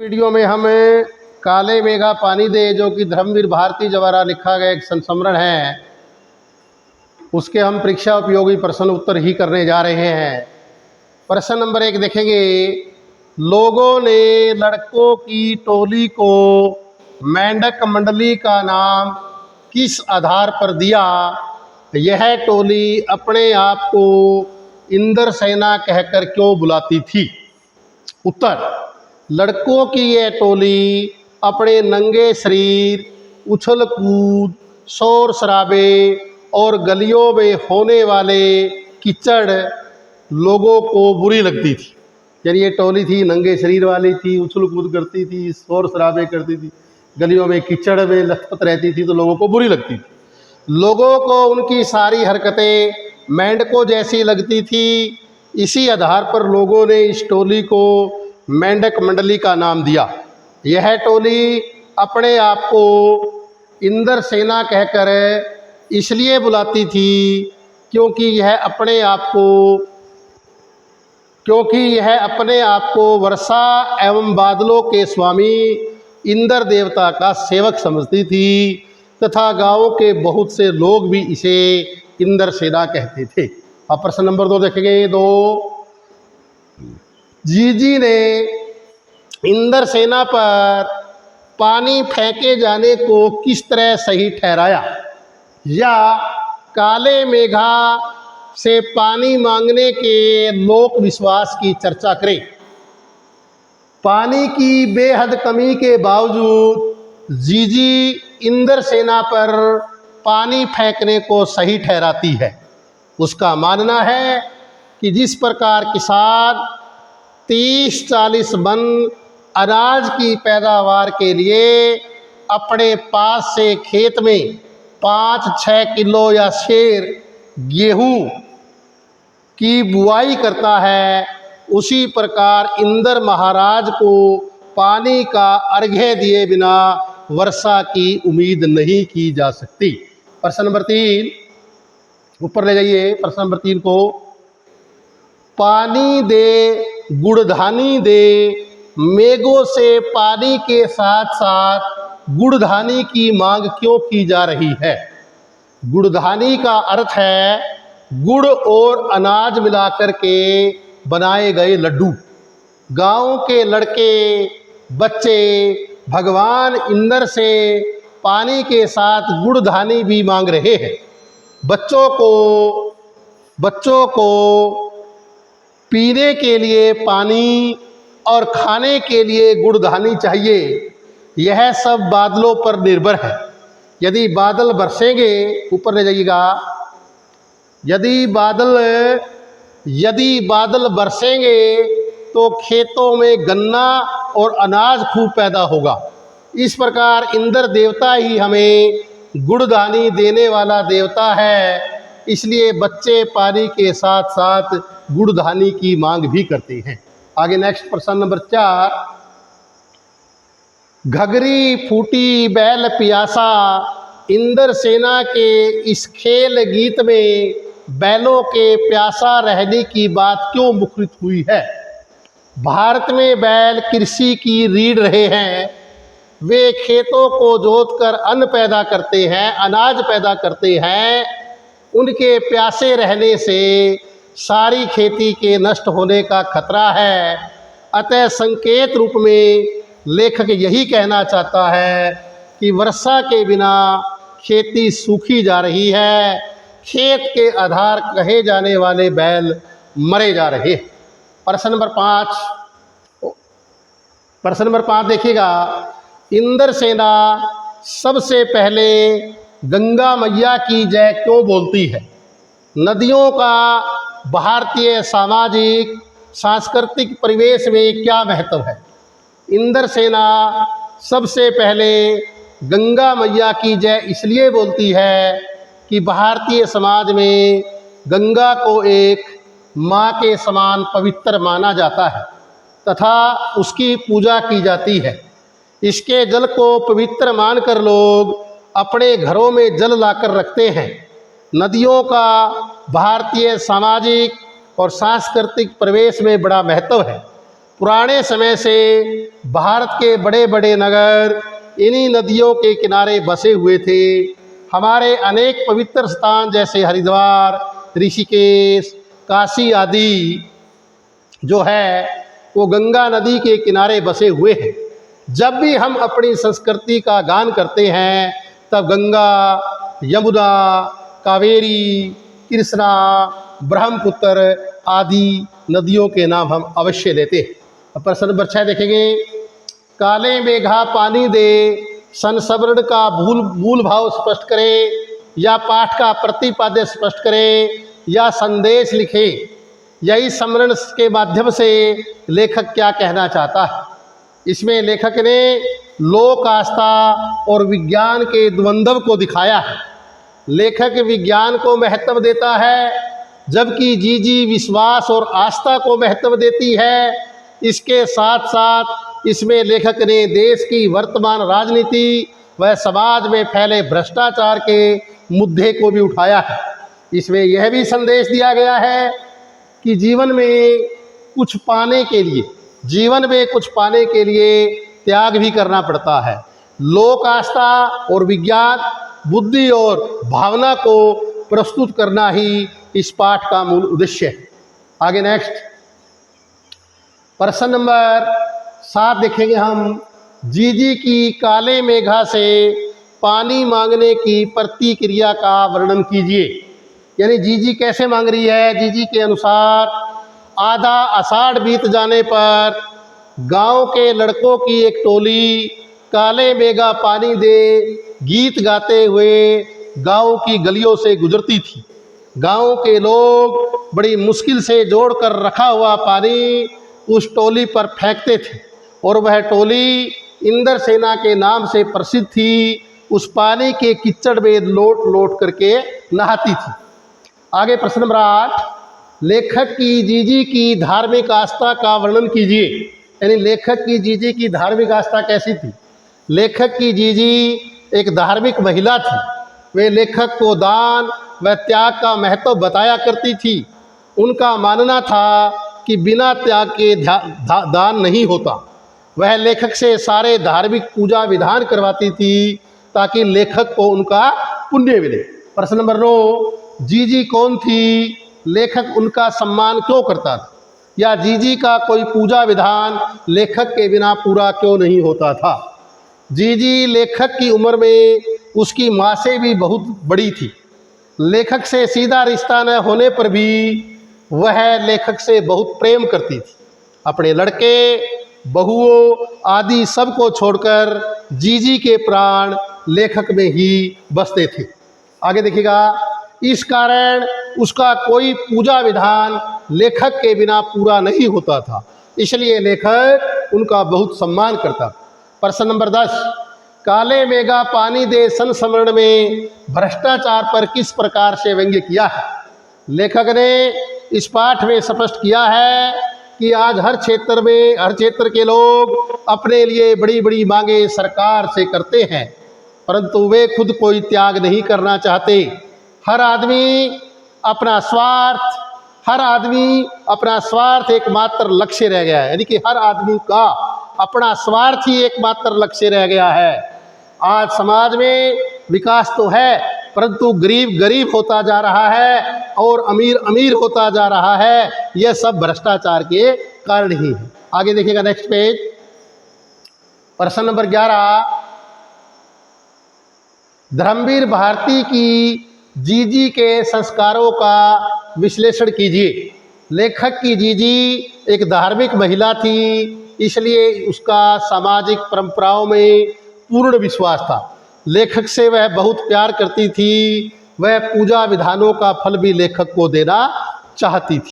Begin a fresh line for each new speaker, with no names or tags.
Video में हम काले मेघा पानी दे जो कि धर्मवीर भारती द्वारा लिखा गया एक संस्मरण है, उसके हम परीक्षा उपयोगी प्रश्न उत्तर ही करने जा रहे हैं। प्रश्न नंबर 1 देखेंगे। लोगों ने लड़कों की टोली को मेंढक मंडली का नाम किस आधार पर दिया? यह टोली अपने आप को इंद्र सेना कहकर क्यों बुलाती थी? उत्तर, लड़कों की यह टोली अपने नंगे शरीर, उछल कूद, शोर शराबे और गलियों में होने वाले कीचड़ लोगों को बुरी लगती थी। यानी ये टोली थी, नंगे शरीर वाली थी, उछल कूद करती थी, शोर शराबे करती थी, गलियों में कीचड़ में लथपथ रहती थी, तो लोगों को बुरी लगती थी। लोगों को उनकी सारी हरकतें मेंढकों जैसी लगती थी। इसी आधार पर लोगों ने इस टोली को मेंढक मंडली का नाम दिया। यह टोली अपने आप को इंद्र सेना कहकर इसलिए बुलाती थी क्योंकि यह अपने आप को वर्षा एवं बादलों के स्वामी इंद्र देवता का सेवक समझती थी तथा गांव के बहुत से लोग भी इसे इंद्र सेना कहते थे। अब प्रश्न नंबर 2 देखेंगे। 2, जीजी ने इंद्र सेना पर पानी फेंके जाने को किस तरह सही ठहराया? या काले मेघा से पानी मांगने के लोक विश्वास की चर्चा करें। पानी की बेहद कमी के बावजूद जीजी इंद्र सेना पर पानी फेंकने को सही ठहराती है। उसका मानना है कि जिस प्रकार किसान 30-40 मन अनाज की पैदावार के लिए अपने पास से खेत में 5-6 किलो या शेर गेहूं की बुआई करता है, उसी प्रकार इंद्र महाराज को पानी का अर्घ्य दिए बिना वर्षा की उम्मीद नहीं की जा सकती। प्रश्न नंबर 3 ऊपर ले जाइए। प्रश्न नंबर 3 को, पानी दे गुड़धानी दे, मेघों से पानी के साथ साथ गुड़धानी की मांग क्यों की जा रही है? गुड़धानी का अर्थ है गुड़ और अनाज मिलाकर के बनाए गए लड्डू। गांव के लड़के बच्चे भगवान इंद्र से पानी के साथ गुड़धानी भी मांग रहे हैं। बच्चों को पीने के लिए पानी और खाने के लिए गुड़धानी चाहिए। यह सब बादलों पर निर्भर है। यदि बादल बरसेंगे, ऊपर ले जाइएगा, यदि बादल बरसेंगे तो खेतों में गन्ना और अनाज खूब पैदा होगा। इस प्रकार इंद्र देवता ही हमें गुड़धानी देने वाला देवता है, इसलिए बच्चे पानी के साथ साथ गुड़धानी की मांग भी करते हैं। आगे नेक्स्ट प्रश्न नंबर 4, घघरी फूटी बैल पियासा, इंद्र सेना के इस खेल गीत में बैलों के प्यासा रहने की बात क्यों मुखरित हुई है? भारत में बैल कृषि की रीढ़ रहे हैं। वे खेतों को जोतकर अन्न पैदा करते हैं, अनाज पैदा करते हैं। उनके प्यासे रहने से सारी खेती के नष्ट होने का खतरा है। अतः संकेत रूप में लेखक यही कहना चाहता है कि वर्षा के बिना खेती सूखी जा रही है। खेत के आधार कहे जाने वाले बैल मरे जा रहे हैं। प्रश्न नंबर 5 देखिएगा। इंद्र सेना सबसे पहले गंगा मैया की जय क्यों बोलती है? नदियों का भारतीय सामाजिक सांस्कृतिक परिवेश में क्या महत्व है? इंद्र सेना सबसे पहले गंगा मैया की जय इसलिए बोलती है कि भारतीय समाज में गंगा को एक माँ के समान पवित्र माना जाता है तथा उसकी पूजा की जाती है। इसके जल को पवित्र मानकर लोग अपने घरों में जल लाकर रखते हैं। नदियों का भारतीय सामाजिक और सांस्कृतिक परिवेश में बड़ा महत्व है। पुराने समय से भारत के बड़े बड़े नगर इन्हीं नदियों के किनारे बसे हुए थे। हमारे अनेक पवित्र स्थान जैसे हरिद्वार, ऋषिकेश, काशी आदि जो है वो गंगा नदी के किनारे बसे हुए हैं। जब भी हम अपनी संस्कृति का गान करते हैं तब गंगा, यमुना, कावेरी, कृष्णा, ब्रह्मपुत्र आदि नदियों के नाम हम अवश्य लेते हैं। अब प्रश्न नंबर 6 देखेंगे। काले मेघा पानी दे, संस्मरण का मूल भाव स्पष्ट करें, या पाठ का प्रतिपाद्य स्पष्ट करें, या संदेश लिखें। यही स्मरण के माध्यम से लेखक क्या कहना चाहता है। इसमें लेखक ने लोक आस्था और विज्ञान के द्वंद्व को दिखाया है। लेखक विज्ञान को महत्व देता है, जबकि जीजी विश्वास और आस्था को महत्व देती है। इसके साथ साथ इसमें लेखक ने देश की वर्तमान राजनीति व समाज में फैले भ्रष्टाचार के मुद्दे को भी उठाया है। इसमें यह भी संदेश दिया गया है कि जीवन में कुछ पाने के लिए त्याग भी करना पड़ता है। लोक आस्था और विज्ञान, बुद्धि और भावना को प्रस्तुत करना ही इस पाठ का मूल उद्देश्य है। आगे नेक्स्ट प्रश्न नंबर 7 देखेंगे हम। जीजी की काले मेघा से पानी मांगने की प्रतिक्रिया का वर्णन कीजिए। यानी जीजी कैसे मांग रही है। जीजी के अनुसार आधा आषाढ़ बीत जाने पर गांव के लड़कों की एक टोली काले मेघा पानी दे गीत गाते हुए गांव की गलियों से गुजरती थी। गांव के लोग बड़ी मुश्किल से जोड़कर रखा हुआ पानी उस टोली पर फेंकते थे और वह टोली इंद्र सेना के नाम से प्रसिद्ध थी। उस पानी के कीचड़ में लोट लोट करके नहाती थी। आगे प्रश्न नंबर 8। लेखक की जीजी की धार्मिक आस्था का वर्णन कीजिए। यानी लेखक की जीजी की धार्मिक आस्था कैसी थी। लेखक की जीजी एक धार्मिक महिला थी। वे लेखक को दान व त्याग का महत्व बताया करती थी। उनका मानना था कि बिना त्याग के दान नहीं होता। वह लेखक से सारे धार्मिक पूजा विधान करवाती थी ताकि लेखक को उनका पुण्य मिले। प्रश्न नंबर 9। जीजी कौन थी। लेखक उनका सम्मान क्यों करता था, या जीजी का कोई पूजा विधान लेखक के बिना पूरा क्यों नहीं होता था। जीजी लेखक की उम्र में उसकी माँ से भी बहुत बड़ी थी। लेखक से सीधा रिश्ता न होने पर भी वह लेखक से बहुत प्रेम करती थी। अपने लड़के, बहुओं आदि सबको छोड़कर जीजी के प्राण लेखक में ही बसते थे। आगे देखिएगा। इस कारण उसका कोई पूजा विधान लेखक के बिना पूरा नहीं होता था, इसलिए लेखक उनका बहुत सम्मान करता था। प्रश्न नंबर 10। काले मेघा पानी दे संस्मरण में भ्रष्टाचार पर किस प्रकार से व्यंग्य किया है। लेखक ने इस पाठ में स्पष्ट किया है कि आज हर क्षेत्र के लोग अपने लिए बड़ी बड़ी मांगे सरकार से करते हैं, परंतु वे खुद कोई त्याग नहीं करना चाहते। हर आदमी अपना स्वार्थ एकमात्र लक्ष्य रह गया है। यानी कि हर आदमी का अपना स्वार्थ ही एकमात्र लक्ष्य रह गया है। आज समाज में विकास तो है, परंतु गरीब गरीब होता जा रहा है और अमीर अमीर होता जा रहा है। यह सब भ्रष्टाचार के कारण ही है। आगे देखिएगा नेक्स्ट पेज। प्रश्न नंबर 11। धर्मवीर भारती की जीजी के संस्कारों का विश्लेषण कीजिए। लेखक की जीजी एक धार्मिक महिला थी, इसलिए उसका सामाजिक परंपराओं में पूर्ण विश्वास था। लेखक से वह बहुत प्यार करती थी। वह पूजा विधानों का फल भी लेखक को देना चाहती थी।